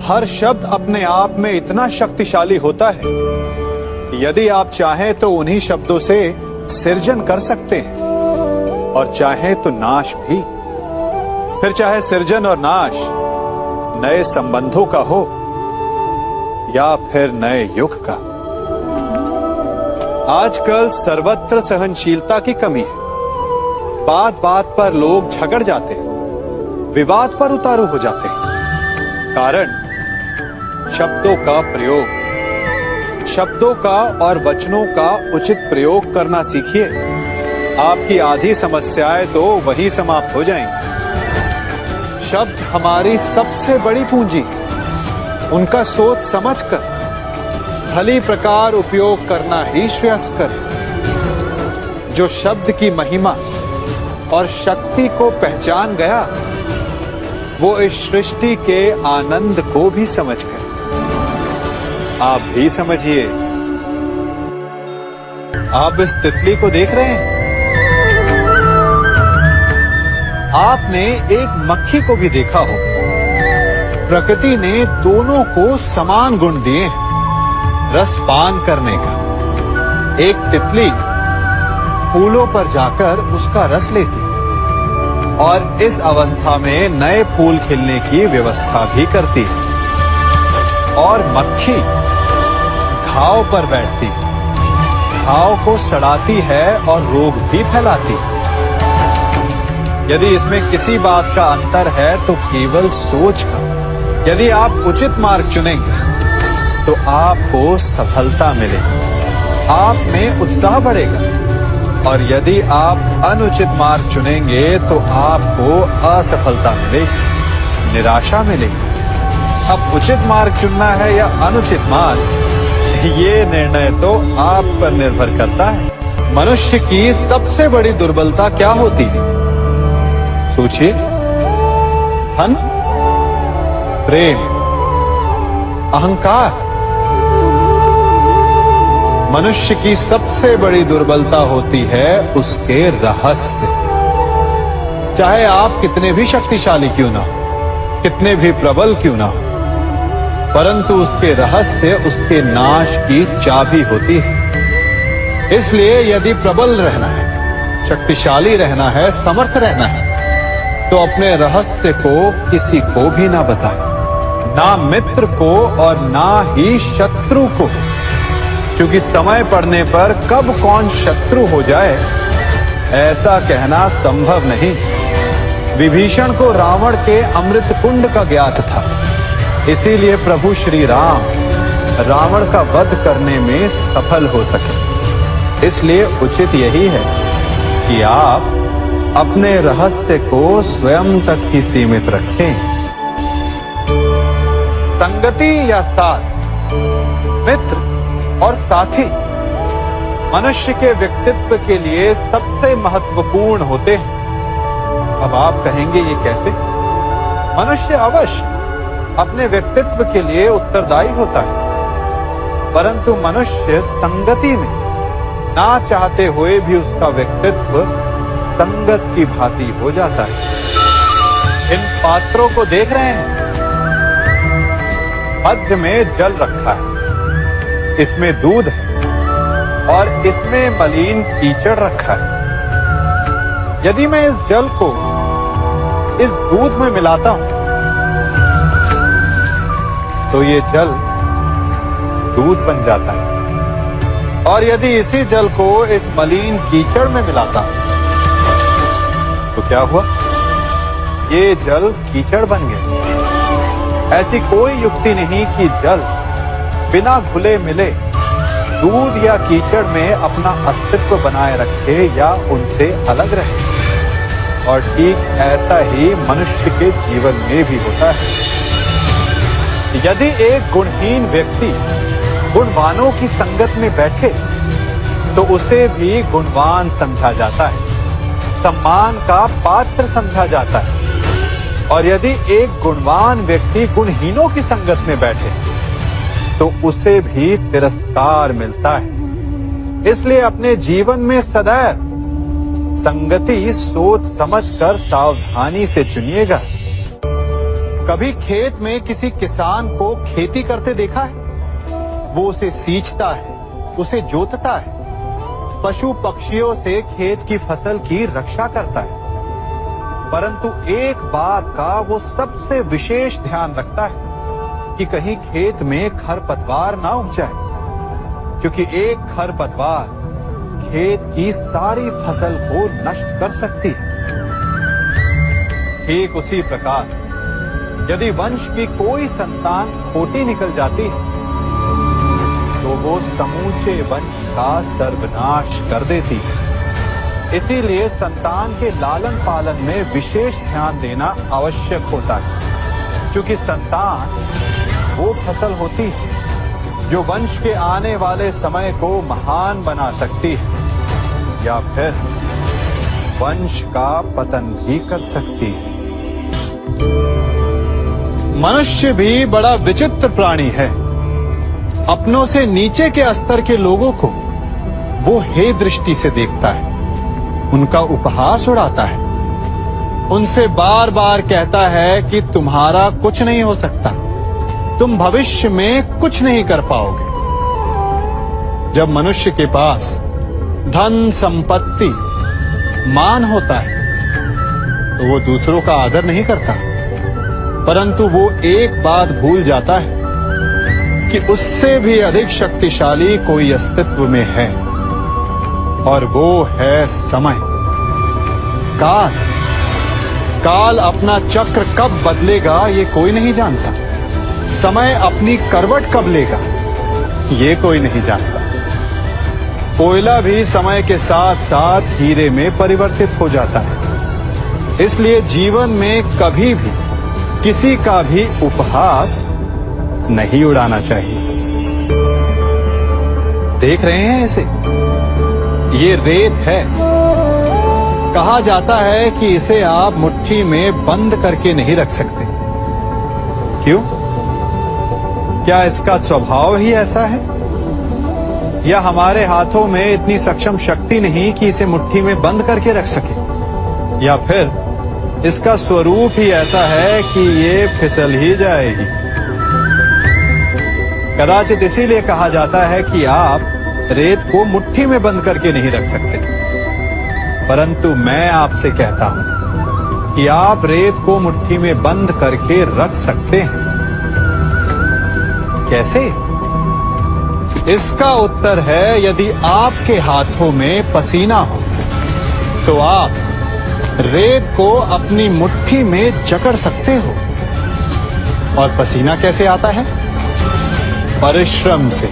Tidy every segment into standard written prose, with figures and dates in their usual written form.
हर शब्द अपने आप में इतना शक्तिशाली होता है कि यदि आप चाहें तो उन्हीं शब्दों से सृजन कर सकते हैं और चाहे तो नाश भी। फिर चाहे सृजन और नाश नए संबंधों का हो या फिर नए युग का। आजकल सर्वत्र सहनशीलता की कमी है। बात बात पर लोग झगड़ जाते हैं, विवाद पर उतारू हो जाते हैं। कारण शब्दों का प्रयोग, शब्दों का और वचनों का उचित प्रयोग करना सीखिए। आपकी आधी समस्याएं तो वही समाप्त हो जाएंगी। शब्द हमारी सबसे बड़ी पूंजी, उनका सोच समझकर भली प्रकार उपयोग करना ही श्रेयस्कर है। जो शब्द की महिमा और शक्ति को पहचान गया, वो इस सृष्टि के आनंद को भी समझ गया। आप भी समझिए। आप इस तितली को देख रहे हैं? आपने एक मक्खी को भी देखा हो। प्रकृति ने दोनों को समान गुण दिए हैं रस पान करने का। एक तितली फूलों पर जाकर उसका रस लेती और इस अवस्था में नए फूल खिलने की व्यवस्था भी करती है। और मक्खी घाव पर बैठती, घाव को सड़ाती है और रोग भी फैलाती। यदि इसमें किसी बात का अंतर है तो केवल सोच का। यदि आप उचित मार्ग चुनेंगे तो आपको सफलता मिलेगी, आप में उत्साह बढ़ेगा। और यदि आप अनुचित मार्ग चुनेंगे तो आपको असफलता मिलेगी, निराशा मिलेगी। अब उचित मार्ग चुनना है या अनुचित मार्ग, ये निर्णय तो आप पर निर्भर करता है। मनुष्य की सबसे बड़ी दुर्बलता क्या होती है? सोचिए। धन, प्रेम, अहंकार। मनुष्य की सबसे बड़ी दुर्बलता होती है उसके रहस्य। चाहे आप कितने भी शक्तिशाली क्यों ना हो, कितने भी प्रबल क्यों ना हो, परंतु उसके रहस्य उसके नाश की चाबी होती है। इसलिए यदि प्रबल रहना है, शक्तिशाली रहना है, समर्थ रहना है, तो अपने रहस्य को किसी को भी ना बताएं, ना मित्र को और ना ही शत्रु को। क्योंकि समय पड़ने पर कब कौन शत्रु हो जाए ऐसा कहना संभव नहीं। विभीषण को रावण के अमृत कुंड का ज्ञात था, इसीलिए प्रभु श्री राम रावण का वध करने में सफल हो सके। इसलिए उचित यही है कि आप अपने रहस्य को स्वयं तक ही सीमित रखें। संगति या साथ, मित्र और साथी मनुष्य के व्यक्तित्व के लिए सबसे महत्वपूर्ण होते हैं। अब आप कहेंगे ये कैसे? मनुष्य अवश्य अपने व्यक्तित्व के लिए उत्तरदायी होता है, परंतु मनुष्य संगति में ना चाहते हुए भी उसका व्यक्तित्व संगत की भांति हो जाता है। इन पात्रों को देख रहे हैं? मध्य में जल रखा है, इसमें दूध है और इसमें मलिन कीचड़ रखा है। यदि मैं इस जल को इस दूध में मिलाता हूं तो ये जल दूध बन जाता है, और यदि इसी जल को इस मलिन कीचड़ में मिलाता हूं तो क्या हुआ? ये जल कीचड़ बन गया। ऐसी कोई युक्ति नहीं कि जल बिना घुले मिले दूध या कीचड़ में अपना अस्तित्व बनाए रखे या उनसे अलग रहे। और ठीक ऐसा ही मनुष्य के जीवन में भी होता है। यदि एक गुणहीन व्यक्ति गुणवानों की संगत में बैठे तो उसे भी गुणवान समझा जाता है, सम्मान का पात्र समझा जाता है। और यदि एक गुणवान व्यक्ति गुणहीनों की संगत में बैठे तो उसे भी तिरस्कार मिलता है। इसलिए अपने जीवन में सदैव संगति सोच समझकर सावधानी से चुनिएगा। कभी खेत में किसी किसान को खेती करते देखा है? वो उसे सींचता है, उसे जोतता है, पशु पक्षियों से खेत की फसल की रक्षा करता है, परंतु एक बात का वो सबसे विशेष ध्यान रखता है कि कहीं खेत में खरपतवार ना उग जाए, क्योंकि एक खरपतवार खेत की सारी फसल को नष्ट कर सकती है। ठीक उसी प्रकार यदि वंश की कोई संतान खोटी निकल जाती है तो वो समूचे वंश का सर्वनाश कर देती है। इसीलिए संतान के लालन पालन में विशेष ध्यान देना आवश्यक होता है, क्योंकि संतान वो फसल होती है जो वंश के आने वाले समय को महान बना सकती है या फिर वंश का पतन भी कर सकती है। मनुष्य भी बड़ा विचित्र प्राणी है। अपनों से नीचे के स्तर के लोगों को वो हे दृष्टि से देखता है, उनका उपहास उड़ाता है, उनसे बार बार कहता है कि तुम्हारा कुछ नहीं हो सकता, तुम भविष्य में कुछ नहीं कर पाओगे। जब मनुष्य के पास धन, संपत्ति, मान होता है तो वो दूसरों का आदर नहीं करता, परंतु वो एक बात भूल जाता है कि उससे भी अधिक शक्तिशाली कोई अस्तित्व में है, और वो है समय। काल काल अपना चक्र कब बदलेगा ये कोई नहीं जानता। समय अपनी करवट कब लेगा ये कोई नहीं जानता। कोयला भी समय के साथ साथ हीरे में परिवर्तित हो जाता है। इसलिए जीवन में कभी भी किसी का भी उपहास नहीं उड़ाना चाहिए। देख रहे हैं इसे? ये रेत है। कहा जाता है कि इसे आप मुट्ठी में बंद करके नहीं रख सकते। क्यों? क्या इसका स्वभाव ही ऐसा है, या हमारे हाथों में इतनी सक्षम शक्ति नहीं कि इसे मुट्ठी में बंद करके रख सके, या फिर इसका स्वरूप ही ऐसा है कि ये फिसल ही जाएगी। कदाचित इसीलिए कहा जाता है कि आप रेत को मुट्ठी में बंद करके नहीं रख सकते, परंतु मैं आपसे कहता हूं कि आप रेत को मुट्ठी में बंद करके रख सकते हैं। कैसे? इसका उत्तर है, यदि आपके हाथों में पसीना हो तो आप रेत को अपनी मुट्ठी में जकड़ सकते हो। और पसीना कैसे आता है? परिश्रम से,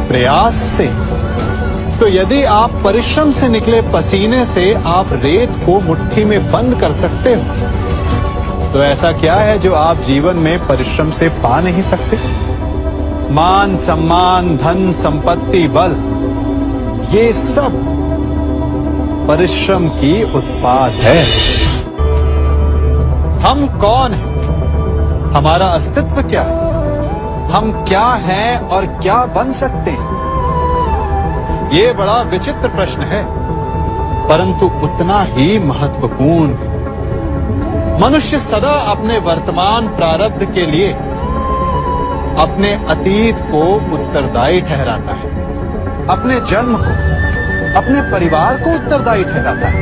प्रयास से। तो यदि आप परिश्रम से निकले पसीने से आप रेत को मुट्ठी में बंद कर सकते हो, तो ऐसा क्या है जो आप जीवन में परिश्रम से पा नहीं सकते? मान, सम्मान, धन, संपत्ति, बल, ये सब परिश्रम की उत्पाद है। हम कौन हैं? हमारा अस्तित्व क्या है? हम क्या हैं और क्या बन सकते हैं? ये बड़ा विचित्र प्रश्न है, परंतु उतना ही महत्वपूर्ण। मनुष्य सदा अपने वर्तमान प्रारब्ध के लिए अपने अतीत को उत्तरदायी ठहराता है, अपने जन्म को, अपने परिवार को उत्तरदायी ठहराता है।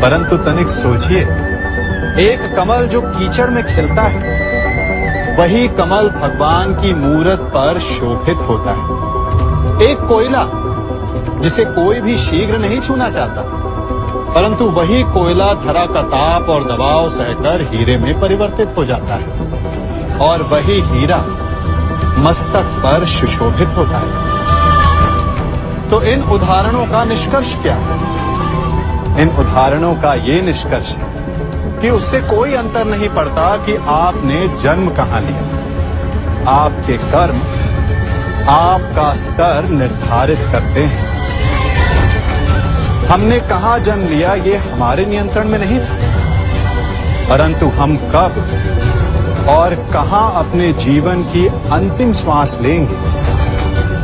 परंतु तनिक सोचिए, एक कमल जो कीचड़ में खिलता है, वही कमल भगवान की मूरत पर शोभित होता है। एक कोयला जिसे कोई भी शीघ्र नहीं छूना चाहता, परंतु वही कोयला धरा का ताप और दबाव सहकर हीरे में परिवर्तित हो जाता है, और वही हीरा मस्तक पर सुशोभित होता है। तो इन उदाहरणों का निष्कर्ष क्या है? इन उदाहरणों का ये निष्कर्ष है कि उससे कोई अंतर नहीं पड़ता कि आपने जन्म कहां लिया। आपके कर्म आपका स्तर निर्धारित करते हैं। हमने कहां जन्म लिया ये हमारे नियंत्रण में नहीं था, परंतु हम कब और कहां अपने जीवन की अंतिम श्वास लेंगे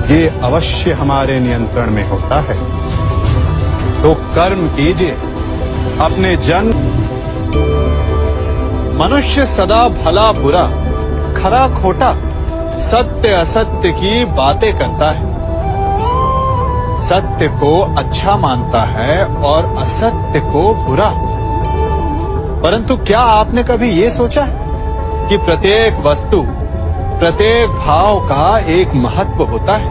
ये अवश्य हमारे नियंत्रण में होता है। तो कर्म कीजिए, अपने जन्म मनुष्य सदा भला बुरा, खरा खोटा, सत्य असत्य की बातें करता है। सत्य को अच्छा मानता है और असत्य को बुरा। परंतु क्या आपने कभी ये सोचा है कि प्रत्येक वस्तु, प्रत्येक भाव का एक महत्व होता है?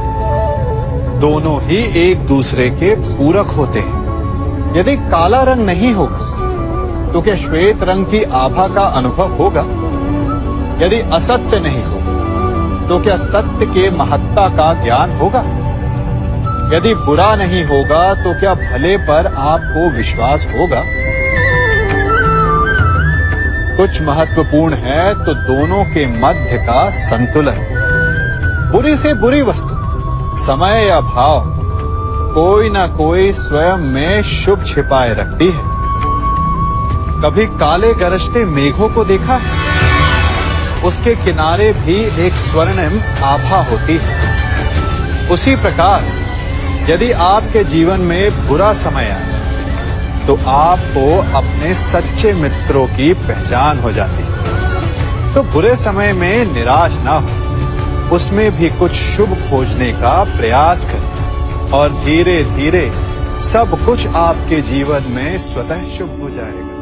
दोनों ही एक दूसरे के पूरक होते हैं। यदि काला रंग नहीं होगा तो क्या श्वेत रंग की आभा का अनुभव होगा? यदि असत्य नहीं होगा तो क्या सत्य के महत्ता का ज्ञान होगा? यदि बुरा नहीं होगा तो क्या भले पर आपको विश्वास होगा? कुछ महत्वपूर्ण है तो दोनों के मध्य का संतुलन। बुरी से बुरी वस्तु, समय या भाव, कोई ना कोई स्वयं में शुभ छिपाए रखती है। कभी काले गरजते मेघों को देखा है? उसके किनारे भी एक स्वर्णिम आभा होती है। उसी प्रकार यदि आपके जीवन में बुरा समय आए तो आपको अपने सच्चे मित्रों की पहचान हो जाती है। तो बुरे समय में निराश ना हो, उसमें भी कुछ शुभ खोजने का प्रयास करें और धीरे धीरे सब कुछ आपके जीवन में स्वतः शुभ हो जाएगा।